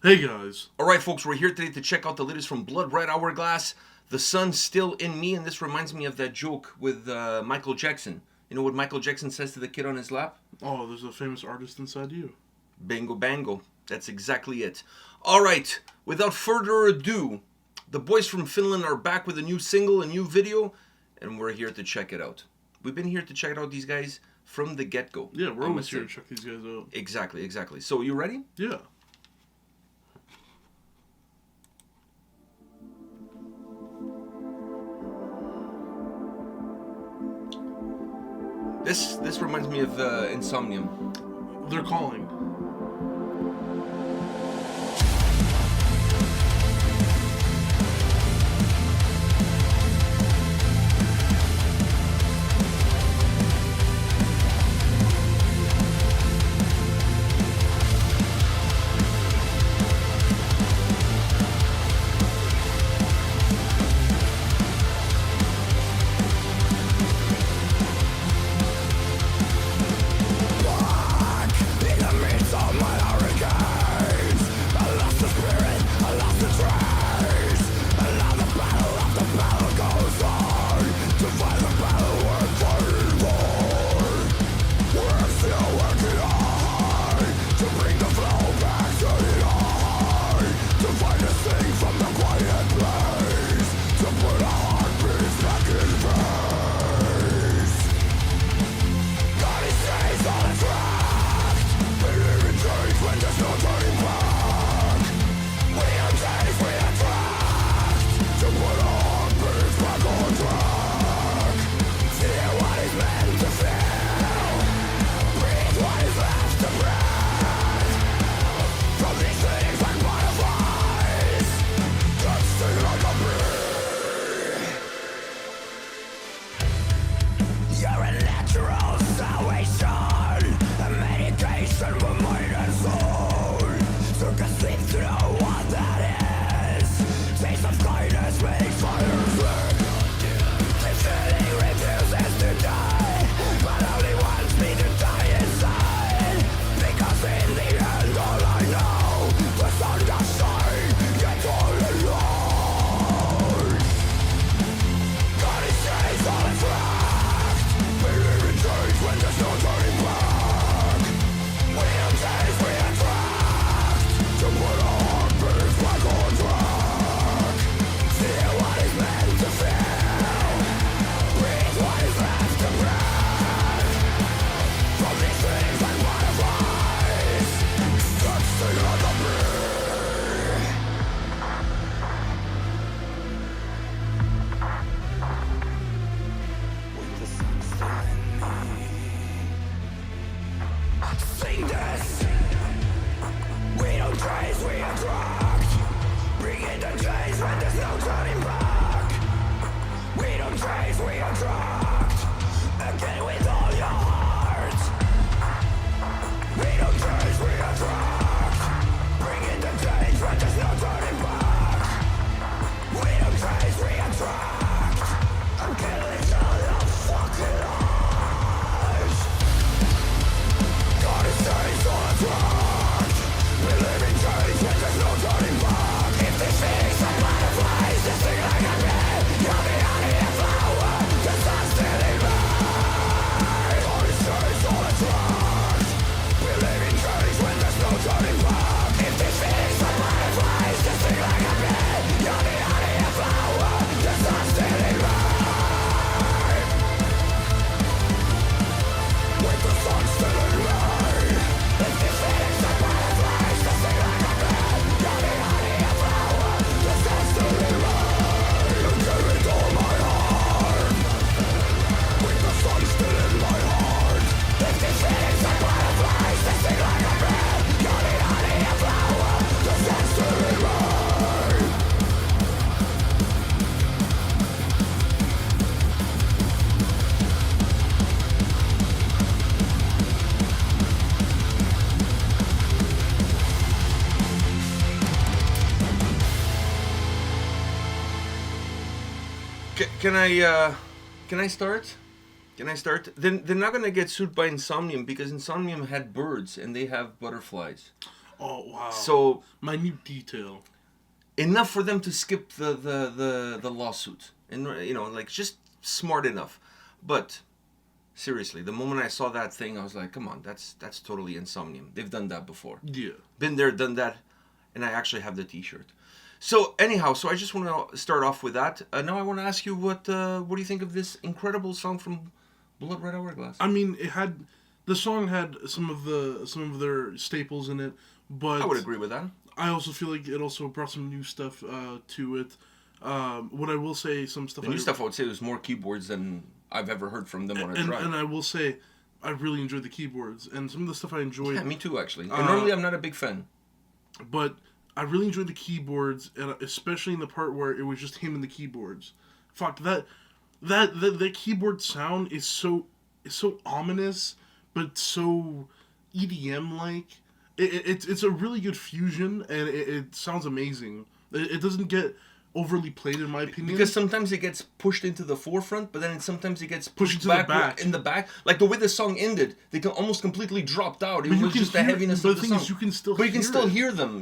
Hey guys. Alright folks, we're here today to check out the latest from Bloodred Hourglass. The sun's still in me, and this reminds me of that joke with Michael Jackson. You know what Michael Jackson says to the kid on his lap? Oh, there's a famous artist inside you. Bingo bango. That's exactly it. Alright, without further ado, the boys from Finland are back with a new single, a new video, and we're here to check it out. We've been here to check out these guys from the get-go. Yeah, we're always here to check these guys out. Exactly. So, you ready? Yeah. This reminds me of Insomnium. They're calling. Can I start? They're not gonna get sued by Insomnium because Insomnium had birds and they have butterflies. Oh wow! So minute detail. Enough for them to skip the lawsuit, and like just smart enough. But seriously, the moment I saw that thing, I was like, come on, that's totally Insomnium. They've done that before. Yeah. Been there, done that, and I actually have the T-shirt. So anyhow, I just want to start off with that. Now I want to ask you what do you think of this incredible song from Bloodred Hourglass? I mean, the song had some of their staples in it, but I would agree with that. I also feel like it also brought some new stuff to it. What I will say, some stuff. The new stuff I would say was more keyboards than I've ever heard from them on a track. And I will say, I really enjoyed the keyboards, and some of the stuff I enjoyed. Yeah, me too, actually. And normally I'm not a big fan, but I really enjoyed the keyboards, and especially in the part where it was just him and the keyboards. Fuck that keyboard sound is so ominous, but so EDM like. It's a really good fusion, and it sounds amazing. It doesn't get overly played, in my opinion. Because sometimes it gets pushed into the forefront, but then sometimes it gets pushed to back, the back. In the back. Like the way the song ended, they almost completely dropped out. It was just the heaviness of the song. Is you can still hear them,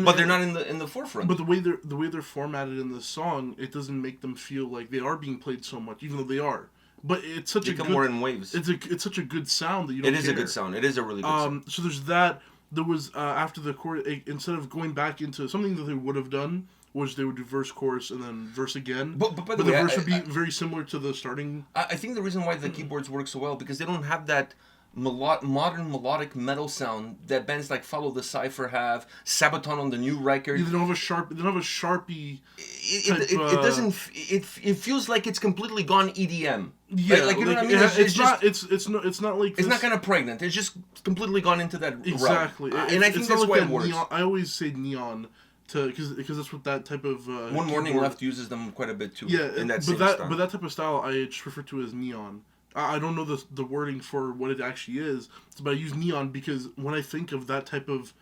but they're not in the forefront. But the way they're formatted in the song, it doesn't make them feel like they are being played so much, even though they are. But it's such they come more in waves. It's such a good sound that you don't. It is a good sound. It is a really good sound. So there's that. There was after the chorus, instead of going back into something that they would have done, was they would do verse, chorus, and then verse again. But by the way, the verse would be very similar to the starting. I think the reason why the keyboards work so well because they don't have that modern melodic metal sound that bands like Follow the Cypher have, Sabaton on the new record. They don't have a Sharpie. It doesn't. It feels like it's completely gone EDM. Yeah, like you know what I mean. It's not like. It's not kind of pregnant. It's just completely gone into that. Exactly, and I think that's why it works. Neon, I always say neon. Because that's what that type of One Morning Left uses them quite a bit too. Yeah, in that but that type of style I just refer to as neon. I don't know the wording for what it actually is, but I use neon because when I think of that type of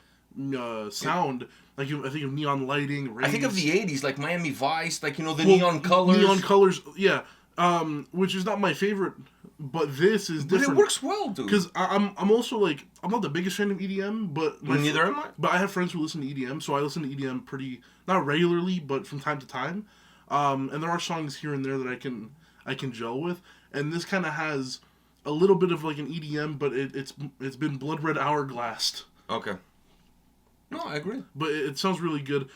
sound, like I think of neon lighting. Rays. I think of the '80s, like Miami Vice, like neon colors. Neon colors, yeah. Which is not my favorite, but this is different. But it works well, dude. Because I'm also like I'm not the biggest fan of EDM, but neither am I. But I have friends who listen to EDM, so I listen to EDM pretty not regularly, but from time to time. And there are songs here and there that I can gel with, and this kind of has a little bit of like an EDM, but it's been Bloodred Hourglass. Okay. No, I agree. But it sounds really good.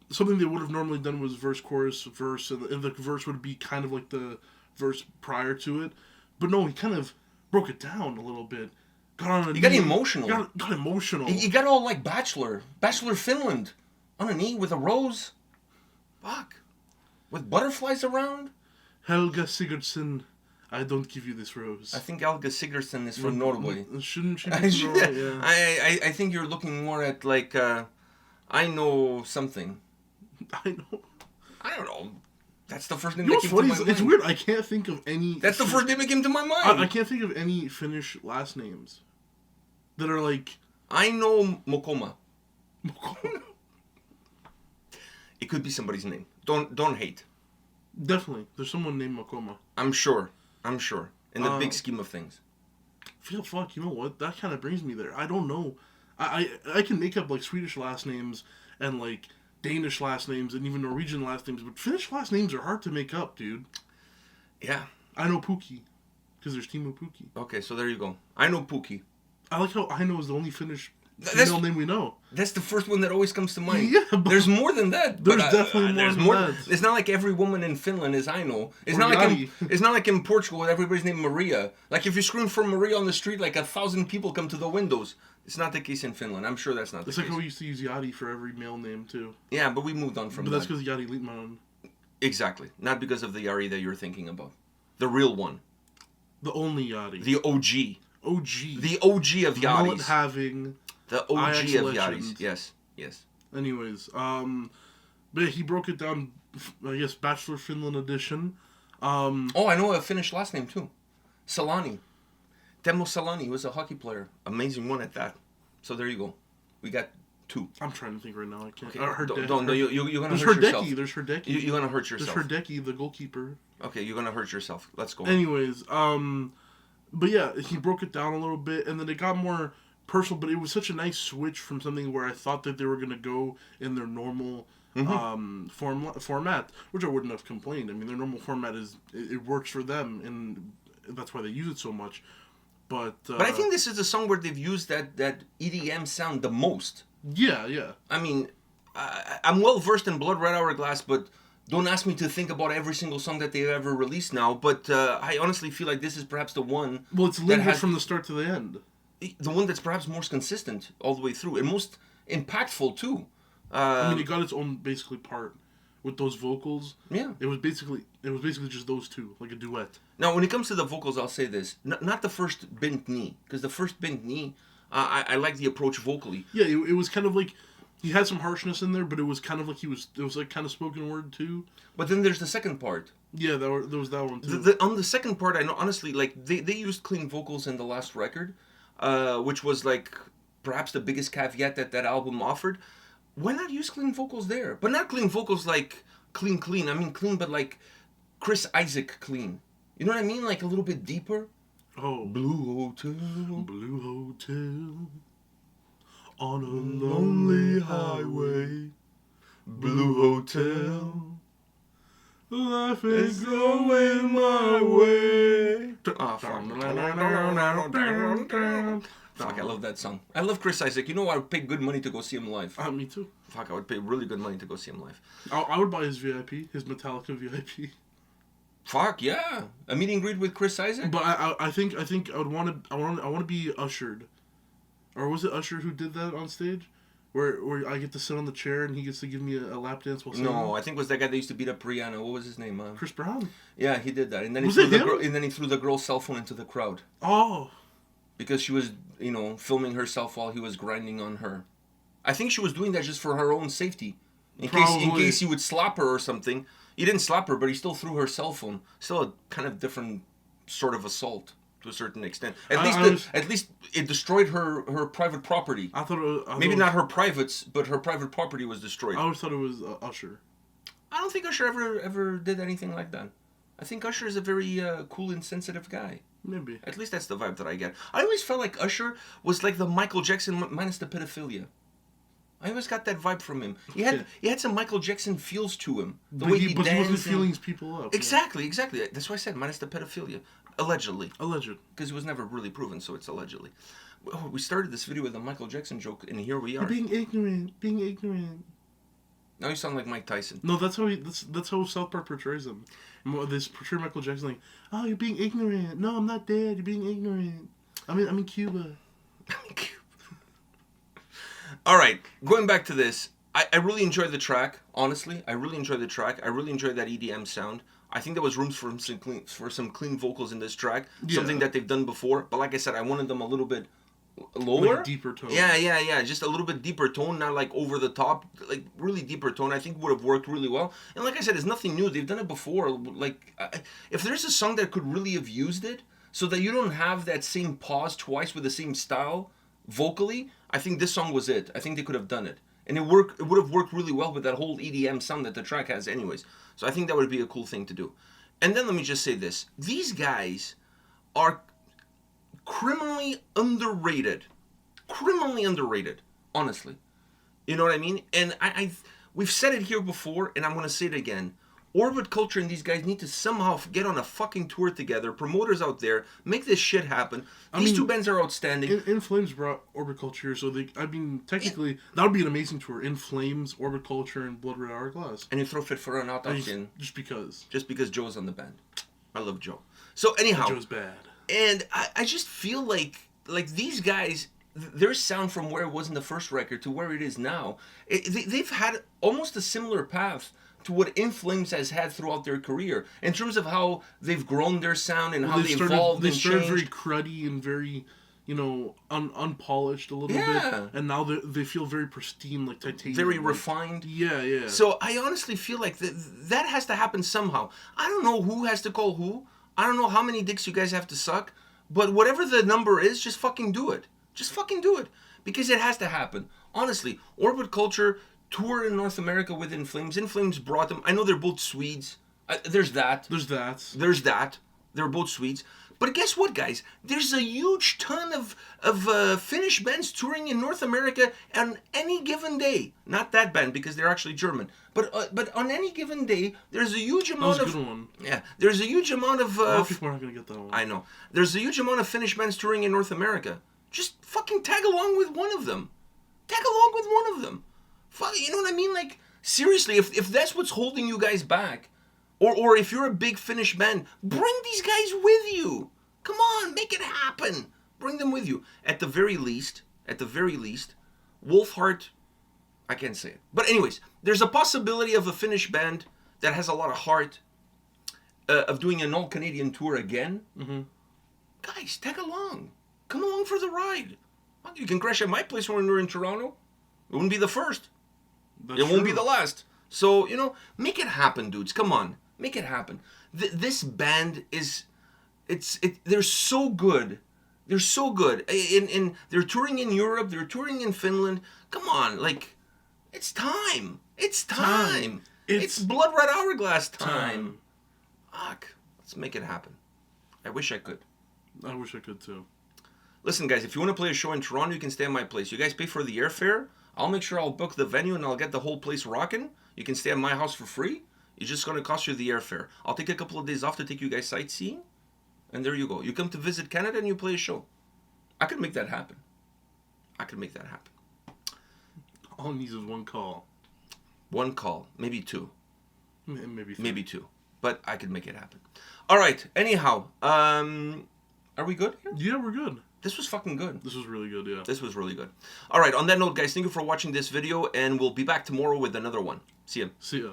Something they would have normally done was verse, chorus, verse, and the verse would be kind of like the verse prior to it. But no, he kind of broke it down a little bit. Got emotional. Got emotional. He got all like Bachelor Finland, on a knee with a rose. Fuck. With butterflies around. Helga Sigurdsson, I don't give you this rose. I think Helga Sigurdsson is from Norway. Shouldn't she be from Norway? Yeah. I think you're looking more at like I know something. I don't know. That's the first name that came to my mind. It's weird. I can't think of any. That's the first name that came to my mind. I can't think of any Finnish last names that are like. I know Mokoma. It could be somebody's name. Don't hate. Definitely, there's someone named Mokoma. I'm sure. In the big scheme of things. Fuck. You know what? That kind of brings me there. I don't know. I can make up like Swedish last names and like Danish last names and even Norwegian last names, but Finnish last names are hard to make up, dude. Yeah. I know Pukki, because there's Timo Pukki. Okay, so there you go. I know Pukki. I like how I know is the only Finnish female name we know. That's the first one that always comes to mind. Yeah, but there's more than that. There's definitely more than that. It's not like every woman in Finland is Aino. It's not like in Portugal where everybody's named Maria. Like if you scream for Maria on the street, like 1,000 people come to the windows. It's not the case in Finland. I'm sure that's not the case. It's like how we used to use Yadi for every male name, too. Yeah, but we moved on from that. But that's because Yadi Lietman. Exactly. Not because of the Yari that you're thinking about. The real one. The only Yadi. The OG. OG. The OG of Yadis. Mullet having. The OG of Yadis. Yes. Anyways, but yeah, he broke it down, I guess, Bachelor Finland edition. Oh, I know a Finnish last name, too. Salani. Temo Salani was a hockey player. Amazing one at that. So there you go. We got 2. I'm trying to think right now. I can't. Okay. You're going to hurt yourself. There's Herdecki. You're going to hurt yourself. There's Herdecki, the goalkeeper. Okay, you're going to hurt yourself. Let's go. Anyways, but yeah, he broke it down a little bit, and then it got more personal, but it was such a nice switch from something where I thought that they were gonna go in their normal format, which I wouldn't have complained. I mean, their normal format it works for them, and that's why they use it so much. But I think this is the song where they've used that EDM sound the most. Yeah. I mean, I'm well versed in Bloodred Hourglass, but don't ask me to think about every single song that they've ever released now. But I honestly feel like this is perhaps the one. Well, it's lingered from the start to the end. The one that's perhaps most consistent all the way through, and most impactful too. I mean, it got its own basically part with those vocals. Yeah, it was basically just those two, like a duet. Now, when it comes to the vocals, I'll say this: not the first bent knee, because the first bent knee, I like the approach vocally. Yeah, it was kind of like he had some harshness in there, but it was kind of like it was like kind of spoken word too. But then there's the second part. Yeah, there was that one too. On the second part, I know honestly, like they used clean vocals in the last record, which was like perhaps the biggest caveat that album offered. Why not use clean vocals there? But not clean vocals like clean. I mean clean, but like Chris Isaak clean. You know what I mean? Like a little bit deeper. Oh, Blue Hotel, on a lonely highway. Blue Hotel, life is going my way. Fuck, I love that song. I love Chris Isaak. You know, I would pay good money to go see him live. Me too. Fuck, I would pay really good money to go see him live. I would buy his VIP, his Metallica VIP. Fuck yeah, a meet and greet with Chris Isaak. But I think I would want to be ushered, or was it Usher who did that on stage, where I get to sit on the chair and he gets to give me a lap dance while singing? No, I think it was that guy that used to beat up Rihanna. What was his name? Chris Brown. Yeah, he did that, and then Was it him? and then he threw the girl's cell phone into the crowd. Oh. Because she was, filming herself while he was grinding on her. I think she was doing that just for her own safety. In case he would slap her or something. He didn't slap her, but he still threw her cell phone. Still a kind of different sort of assault to a certain extent. At least it destroyed her private property. I thought it was, maybe not her privates, but her private property was destroyed. I always thought it was Usher. I don't think Usher ever did anything like that. I think Usher is a very cool and sensitive guy. Maybe. At least that's the vibe that I get. I always felt like Usher was like the Michael Jackson minus the pedophilia. I always got that vibe from him. He had some Michael Jackson feels to him. But he wasn't feeling people up. Exactly. That's why I said minus the pedophilia. Allegedly. Alleged. Because it was never really proven, so it's allegedly. We started this video with a Michael Jackson joke, and here we are. You're being ignorant. Now you sound like Mike Tyson. No, that's how South Park portrays him. They portray Michael Jackson like, oh, you're being ignorant. No, I'm not dead. You're being ignorant. I'm in Cuba. All right, going back to this, I really enjoyed the track. Honestly, I really enjoyed the track. I really enjoyed that EDM sound. I think there was room for some clean vocals in this track. Yeah. Something that they've done before. But like I said, I wanted them a little bit lower. Like deeper tone. Yeah. Just a little bit deeper tone, not like over the top. Like really deeper tone. I think would have worked really well. And like I said, it's nothing new. They've done it before. Like if there's a song that could really have used it, so that you don't have that same pause twice with the same style vocally, I think this song was it. I think they could have done it. And it would have worked really well with that whole EDM sound that the track has anyways. So I think that would be a cool thing to do. And then let me just say this. These guys are criminally underrated. Honestly. You know what I mean? And we've said it here before, and I'm going to say it again. Orbit Culture and these guys need to somehow get on a fucking tour together. Promoters out there, make this shit happen. These two bands are outstanding. In Flames brought Orbit Culture, so technically, that would be an amazing tour. In Flames, Orbit Culture, and Bloodred Hourglass. And you throw Fit for an out in. Just because. Just because Joe's on the band. I love Joe. So anyhow. Joe's bad. And I just feel like these guys, their sound from where it was in the first record to where it is now, they've had almost a similar path to what In Flames has had throughout their career in terms of how they've grown their sound and how they evolved and changed. They started very cruddy and very, unpolished a little bit, and now they feel very pristine, like titanium. Very refined. Yeah. So I honestly feel like that has to happen somehow. I don't know who has to call who. I don't know how many dicks you guys have to suck, but whatever the number is, just fucking do it. Just fucking do it. Because it has to happen. Honestly, Orbit Culture tour in North America with In Flames. In Flames brought them. I know they're both Swedes. There's that. They're both Swedes. But guess what, guys? There's a huge ton of Finnish bands touring in North America on any given day. Not that band, because they're actually German. But on any given day, there's a huge amount That was a good one. Yeah, there's a huge amount of... A lot of people aren't going to get that one. I know. There's a huge amount of Finnish bands touring in North America. Just fucking tag along with one of them. Tag along with one of them. Fuck, you know what I mean? Like, seriously, if that's what's holding you guys back... Or if you're a big Finnish band, bring these guys with you. Come on, make it happen. Bring them with you. At the very least, Wolfheart, I can't say it. But anyways, there's a possibility of a Finnish band that has a lot of heart of doing an all-Canadian tour again. Mm-hmm. Guys, tag along. Come along for the ride. You can crash at my place when we're in Toronto. It wouldn't be the first. That's It won't be true. the last. So, make it happen, dudes. Come on. Make it happen. This band is... They're so good. They're so good. They're touring in Europe. They're touring in Finland. Come on. Like, it's time. It's time. It's Bloodred Hourglass time. Fuck. Let's make it happen. I wish I could. I wish I could, too. Listen, guys, if you want to play a show in Toronto, you can stay at my place. You guys pay for the airfare. I'll make sure I'll book the venue and I'll get the whole place rocking. You can stay at my house for free. It's just going to cost you the airfare. I'll take a couple of days off to take you guys sightseeing. And there you go. You come to visit Canada and you play a show. I could make that happen. All it needs is one call. One call. Maybe two. Maybe three. Maybe two. But I could make it happen. All right. Anyhow. Are we good here? Yeah, we're good. This was fucking good. This was really good, yeah. This was really good. All right. On that note, guys, thank you for watching this video. And we'll be back tomorrow with another one. See ya. See ya.